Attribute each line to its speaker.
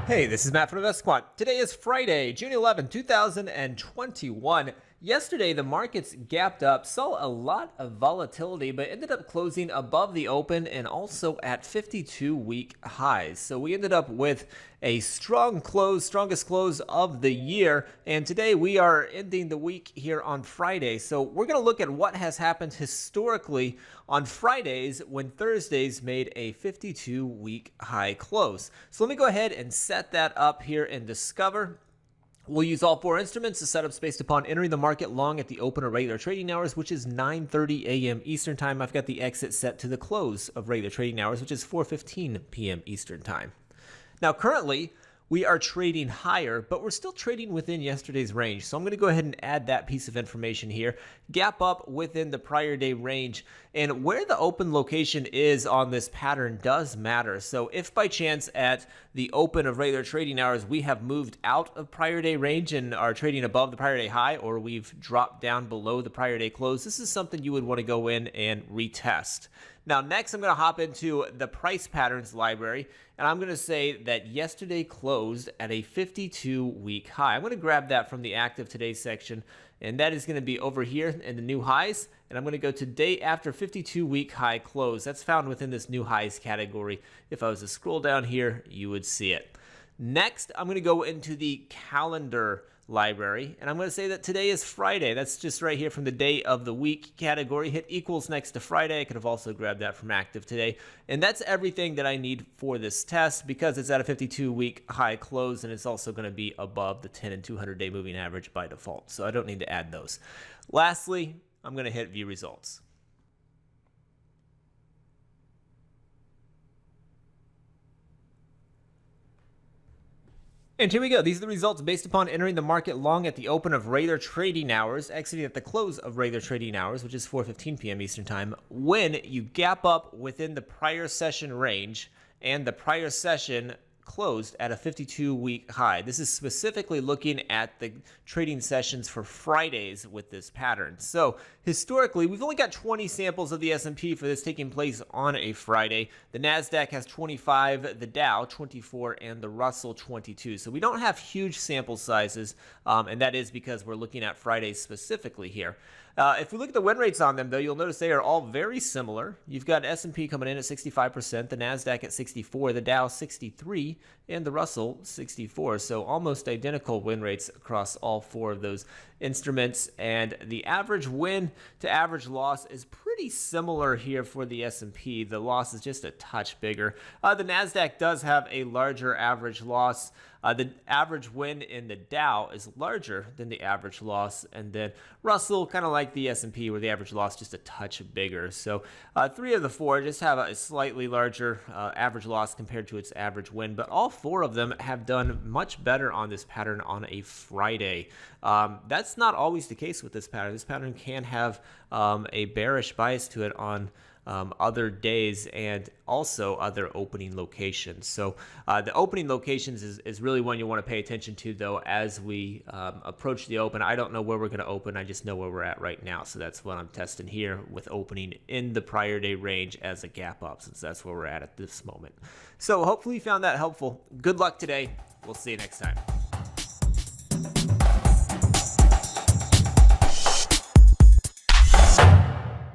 Speaker 1: Hey, this is Matt from InvestiQuant. Today is Friday, June 11, 2021. Yesterday, the markets gapped up, saw a lot of volatility, but ended up closing above the open and also at 52-week highs. So we ended up with a strong close, strongest close of the year. And today we are ending the week here on Friday. So we're going to look at what has happened historically on Fridays when Thursdays made a 52-week high close. So let me go ahead and set that up here in Discover. We'll use all four instruments. The setup's based upon entering the market long at the open of regular trading hours, which is 9:30 a.m. Eastern Time. I've got the exit set to the close of regular trading hours, which is 4:15 p.m. Eastern Time. Now, currently, we are trading higher, but we're still trading within yesterday's range. So I'm going to go ahead and add that piece of information here. Gap up within the prior day range. And where the open location is on this pattern does matter. So if by chance at the open of regular trading hours, we have moved out of prior day range and are trading above the prior day high, or we've dropped down below the prior day close, this is something you would want to go in and retest. Now, next, I'm going to hop into the price patterns library, and I'm going to say that yesterday closed at a 52-week high. I'm going to grab that from the active today section, and that is going to be over here in the new highs, and I'm going to go to day after 52-week high close. That's found within this new highs category. If I was to scroll down here, you would see it. Next, I'm going to go into the calendar library, and I'm going to say that today is Friday. That's just right here from the day of the week category. Hit equals next to Friday. I could have also grabbed that from active today. And that's everything that I need for this test because it's at a 52-week high close, and it's also going to be above the 10 and 200-day moving average by default. So I don't need to add those. Lastly, I'm going to hit view results. And here we go. These are the results based upon entering the market long at the open of regular trading hours, exiting at the close of regular trading hours, which is 4:15 p.m. Eastern Time, when you gap up within the prior session range and the prior session closed at a 52-week high. This is specifically looking at the trading sessions for Fridays with this pattern. So historically, we've only got 20 samples of the S&P for this taking place on a Friday. The NASDAQ has 25, the Dow 24, and the Russell 22. So we don't have huge sample sizes, and that is because we're looking at Fridays specifically here. If we look at the win rates on them, though, you'll notice they are all very similar. You've got S&P coming in at 65%, the NASDAQ at 64%, the Dow 63%, and the Russell 64%. So almost identical win rates across all four of those instruments. And the average win to average loss is pretty similar here for the S&P. The loss is just a touch bigger. The NASDAQ does have a larger average loss. The average win in the Dow is larger than the average loss, and then Russell, kind of like the S&P, where the average loss just a touch bigger. So three of the four just have a slightly larger average loss compared to its average win, but all four of them have done much better on this pattern on a Friday. That's not always the case with this pattern. This pattern can have a bearish bias to it on other days and also other opening locations. So the opening locations is really one you want to pay attention to, though, as we approach the open. I don't know where we're going to open. I just know where we're at right now. So that's what I'm testing here with opening in the prior day range as a gap up, since that's where we're at this moment. So hopefully you found that helpful. Good luck today. We'll see you next time.